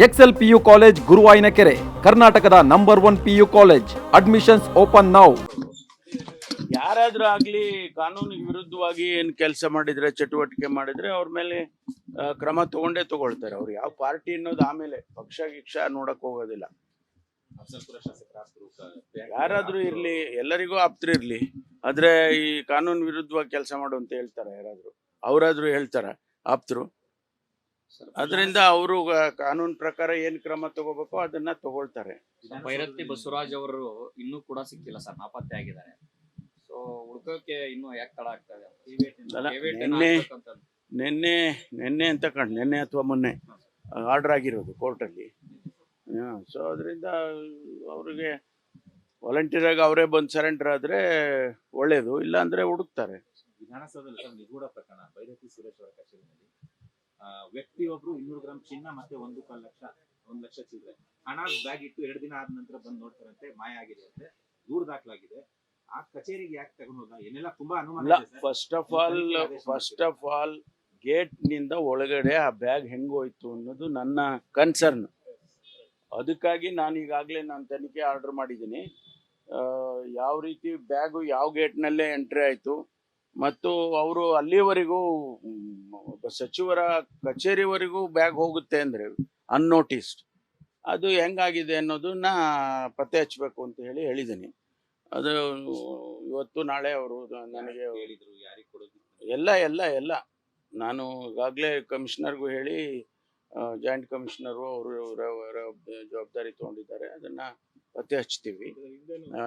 Excel PU college ಗುರುವಾಯಿನಕೆರೆ, ಕರ್ನಾಟಕದ number 1 PU college. Admissions open now. ಯಾರಾದ್ರೂ ಆಗ್ಲಿ ಕಾನೂನಿಗೆ ವಿರುದ್ಧವಾಗಿ ಏನ್ ಕೆಲಸ ಮಾಡಿದ್ರೆ, ಚಟುವಟಿಕೆ ಮಾಡಿದ್ರೆ ಅವ್ರ ಮೇಲೆ ಕ್ರಮ ತಗೊಳ್ತಾರೆ. ಅವ್ರು ಯಾವ ಪಾರ್ಟಿ ಅನ್ನೋದು ಆಮೇಲೆ ಪಕ್ಷ ನೋಡಕ್ ಹೋಗೋದಿಲ್ಲ. ಯಾರಾದ್ರೂ ಇರ್ಲಿ, ಎಲ್ಲರಿಗೂ ಆಪ್ತರಿರ್ಲಿ, ಆದ್ರೆ ಈ ಕಾನೂನು ವಿರುದ್ಧವಾಗಿ ಕೆಲಸ ಮಾಡು ಅಂತ ಹೇಳ್ತಾರೆ ಯಾರಾದ್ರೂ, ಅವರಾದ್ರೂ ಹೇಳ್ತಾರ ಆಪ್ತರು? ಅದರಿಂದ ಅವರು ಕಾನೂನು ಪ್ರಕಾರ ಏನ್ ಕ್ರಮ ತಗೋಬೇಕೋ ಅದನ್ನ ತಗೊಳ್ತಾರೆ. ಭೈರತಿ ಬಸವರಾಜ್ ಅವರು ಇನ್ನೂ ಕೂಡ ಸಿಕ್ಕಿಲ್ಲ ಸರ್, ನಾಪತ್ತೆ ಆಗಿದ್ದಾರೆ. ಸೊ ಹುಡುಕಕ್ಕೆ ಇನ್ನೂ ಯಾಕೆ ತಡ ಆಗ್ತಾ ಇದೆ? ನಿನ್ನೆ ಅಂತ ನಿನ್ನೆ ಅಥವಾ ಮೊನ್ನೆ ಆರ್ಡರ್ ಆಗಿರೋದು ಕೋರ್ಟಲ್ಲಿ. ಸೊ ಅದರಿಂದ ಅವ್ರಿಗೆ ವಾಲಂಟಿಯರ್ ಆಗಿ ಅವರೇ ಬಂದು ಸರೆಂಡರ್ ಆದ್ರೆ ಒಳ್ಳೇದು, ಇಲ್ಲ ಅಂದ್ರೆ ಹುಡುಕ್ತಾರೆ. ವಿಧಾನಸೌಧದಲ್ಲಿ ನಿಗೂಢ ಪ್ರಕರಣ ಭೈರತಿ ಸುರೇಶ್ ಅವರ ಕಚೇರಿಯಲ್ಲಿ ವ್ಯಕ್ತಿಯೊಬ್ರು 200 ಗ್ರಾಂ ಚಿನ್ನ ಮತ್ತೆ 1 ಲಕ್ಷ ಚಿಲ್ಲರೆ ಹಣ ಬ್ಯಾಗ್ ಇಟ್ಟು 2 ದಿನ ಆದ ನಂತರ ಬಂದು ನೋಡ್ತಾರಂತೆ ಮಾಯ ಆಗಿದೆ ಅಂತೆ ದೂರು ದಾಖಲಾಗಿದೆ. ಆ ಕಚೇರಿಗೆ ಯಾಕೆ ತಗೊಂಡು ಹೋದ ಏನೆಲ್ಲ ತುಂಬಾ ಅನುಮಾನ. ಫಸ್ಟ್ ಆಫ್ ಆಲ್ ಗೇಟ್ ನಿಂದ ಒಳಗಡೆ ಆ ಬ್ಯಾಗ್ ಹೆಂಗೋಯ್ತು ಅನ್ನೋದು ನನ್ನ ಕನ್ಸರ್ನ್. ಅದಕ್ಕಾಗಿ ನಾನು ಈಗಾಗಲೇ ತನಿಖೆ ಆರ್ಡರ್ ಮಾಡಿದ್ದೀನಿ. ಯಾವ ರೀತಿ ಬ್ಯಾಗು ಯಾವ ಗೇಟ್ನಲ್ಲೇ ಎಂಟ್ರಿ ಆಯಿತು ಮತ್ತು ಅವರು ಅಲ್ಲಿವರೆಗೂ ಸಚಿವರ ಕಚೇರಿವರೆಗೂ ಬ್ಯಾಗ್ ಹೋಗುತ್ತೆ ಅಂದರೆ ಅನ್ನೋಟಿಸ್ಡ್, ಅದು ಹೆಂಗಾಗಿದೆ ಅನ್ನೋದನ್ನ ಪತ್ತೆ ಹಚ್ಚಬೇಕು ಅಂತ ಹೇಳಿದ್ದೀನಿ. ಅದು ಇವತ್ತು ನಾಳೆ ಅವರು ನನಗೆ ಹೇಳಿದ್ರು ಯಾರಿಗೆ ಕೊಡೋದು ಎಲ್ಲ ನಾನು ಈಗಾಗಲೇ ಕಮಿಷನರ್ಗೂ ಹೇಳಿ, ಜಾಯಿಂಟ್ ಕಮಿಷನರು ಅವರು ಜವಾಬ್ದಾರಿ ತಗೊಂಡಿದ್ದಾರೆ. ಅದನ್ನ ಪತ್ತೆ ಹಚ್ತೀವಿ.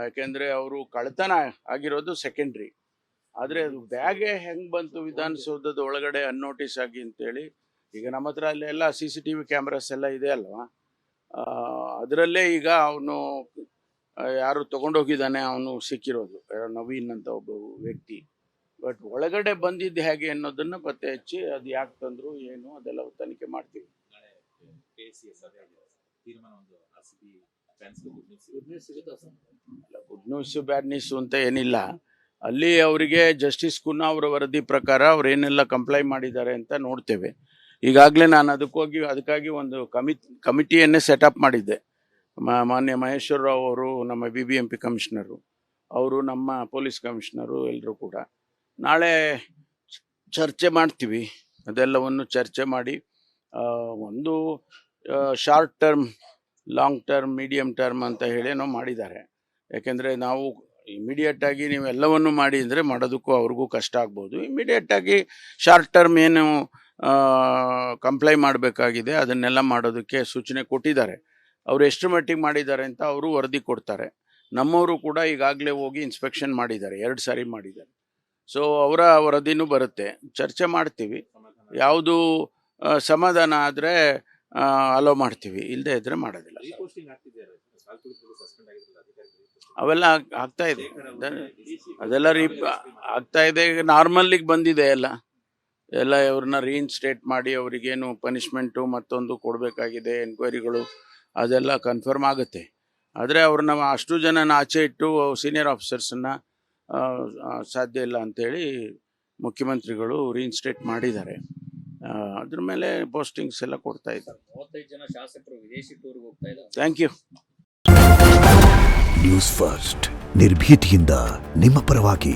ಯಾಕೆಂದ್ರೆ ಅವರು ಕಳ್ತನ ಆಗಿರೋದು ಸೆಕೆಂಡ್ರಿ, ಆದರೆ ಅದು ಬ್ಯಾಗೆ ಹೆಂಗೆ ಬಂತು ವಿಧಾನಸೌಧದ ಒಳಗಡೆ ಅನ್ನೋಟಿಸ್ ಆಗಿ ಅಂತೇಳಿ. ಈಗ ನಮ್ಮ ಹತ್ರ ಅಲ್ಲೆಲ್ಲ CCTV ಕ್ಯಾಮ್ರಾಸ್ ಎಲ್ಲ ಇದೆ ಅಲ್ವಾ, ಅದರಲ್ಲೇ ಈಗ ಅವನು ಯಾರು ತಗೊಂಡೋಗಿದ್ದಾನೆ ಅವನು ಸಿಕ್ಕಿರೋದು, ನವೀನ್ ಅಂತ ಒಬ್ಬ ವ್ಯಕ್ತಿ. ಬಟ್ ಒಳಗಡೆ ಬಂದಿದ್ದು ಹೇಗೆ ಅನ್ನೋದನ್ನ ಪತ್ತೆ ಹಚ್ಚಿ ಅದು ಯಾಕೆ ತಂದ್ರು ಏನು ಅದೆಲ್ಲ ತನಿಖೆ ಮಾಡ್ತೀವಿ. ಗುಡ್ ನ್ಯೂಸ್ ಬ್ಯಾಡ್ ನ್ಯೂಸ್ ಅಂತ ಏನಿಲ್ಲ. ಅಲ್ಲಿ ಅವರಿಗೆ ಜಸ್ಟಿಸ್ ಕುನ್ನಾ ಅವರ ವರದಿ ಪ್ರಕಾರ ಅವ್ರು ಏನೆಲ್ಲ ಕಂಪ್ಲೈ ಮಾಡಿದ್ದಾರೆ ಅಂತ ನೋಡ್ತೇವೆ. ಈಗಾಗಲೇ ನಾನು ಅದಕ್ಕಾಗಿ ಒಂದು ಕಮಿಟಿಯನ್ನೇ ಸೆಟಪ್ ಮಾಡಿದ್ದೆ. ಮಾನ್ಯ ಮಹೇಶ್ವರ ರಾವ್ ಅವರು, ನಮ್ಮ BBMP ಕಮಿಷನರು, ಅವರು ನಮ್ಮ ಪೊಲೀಸ್ ಕಮಿಷನರು, ಎಲ್ಲರೂ ಕೂಡ ನಾಳೆ ಚರ್ಚೆ ಮಾಡ್ತೀವಿ. ಅದೆಲ್ಲವನ್ನು ಚರ್ಚೆ ಮಾಡಿ ಒಂದು short term, long term, medium term ಅಂತ ಹೇಳಿ ನಾವು ಮಾಡಿದ್ದಾರೆ. ಯಾಕೆಂದರೆ ನಾವು ಇಮಿಡಿಯೇಟಾಗಿ ನೀವೆಲ್ಲವನ್ನು ಮಾಡಿ ಅಂದರೆ ಮಾಡೋದಕ್ಕೂ ಅವ್ರಿಗೂ ಕಷ್ಟ ಆಗ್ಬೋದು. ಇಮಿಡಿಯೇಟಾಗಿ ಶಾರ್ಟ್ ಟರ್ಮ್ ಏನು ಕಂಪ್ಲೈ ಮಾಡಬೇಕಾಗಿದೆ ಅದನ್ನೆಲ್ಲ ಮಾಡೋದಕ್ಕೆ ಸೂಚನೆ ಕೊಟ್ಟಿದ್ದಾರೆ. ಅವರು ಎಷ್ಟು ಮಟ್ಟಿಗೆ ಮಾಡಿದ್ದಾರೆ ಅಂತ ಅವರು ವರದಿ ಕೊಡ್ತಾರೆ. ನಮ್ಮವರು ಕೂಡ ಈಗಾಗಲೇ ಹೋಗಿ ಇನ್ಸ್ಪೆಕ್ಷನ್ ಮಾಡಿದ್ದಾರೆ, 2 ಸಾರಿ ಮಾಡಿದ್ದಾರೆ. ಸೊ ಅವರ ವರದಿನೂ ಬರುತ್ತೆ, ಚರ್ಚೆ ಮಾಡ್ತೀವಿ. ಯಾವುದು ಸಮಾಧಾನ ಆದರೆ ಅಲೋ ಮಾಡ್ತೀವಿ, ಇಲ್ಲದೆ ಇದ್ರೆ ಮಾಡೋದಿಲ್ಲ. ಅವೆಲ್ಲ ಆಗ್ತಾ ಇದೆ, ಅದೆಲ್ಲ ಆಗ್ತಾ ಇದೆ. ಈಗ ನಾರ್ಮಲ್ಲಿಗೆ ಬಂದಿದೆ ಎಲ್ಲ ಇವ್ರನ್ನ ರೀಇನ್ಸ್ಟೇಟ್ ಮಾಡಿ ಅವರಿಗೇನು ಪನಿಷ್ಮೆಂಟು ಮತ್ತೊಂದು ಕೊಡಬೇಕಾಗಿದೆ, ಎನ್ಕ್ವೈರಿಗಳು ಅದೆಲ್ಲ ಕನ್ಫರ್ಮ್ ಆಗುತ್ತೆ. ಆದರೆ ಅವ್ರನ್ನ ಅಷ್ಟು ಜನನ ಆಚೆ ಇಟ್ಟು ಸೀನಿಯರ್ ಆಫೀಸರ್ಸನ್ನ ಸಾಧ್ಯ ಇಲ್ಲ ಅಂಥೇಳಿ ಮುಖ್ಯಮಂತ್ರಿಗಳು ರೀಇನ್ಸ್ಟೇಟ್ ಮಾಡಿದ್ದಾರೆ. ಅದ್ರ ಮೇಲೆ ಪೋಸ್ಟಿಂಗ್ಸ್ ಎಲ್ಲ ಕೊಡ್ತಾ ಇದ್ದಾರೆ. 35 ಜನ ಶಾಸಕರು ವಿದೇಶಿ ಟೂರ್ಗೆ ಹೋಗ್ತಾ ಇದ್ದಾರೆ. Thank you. ನ್ಯೂಸ್ ಫಸ್ಟ್, ನಿರ್ಭೀತಿಯಿಂದ ನಿಮ್ಮ ಪರವಾಗಿ.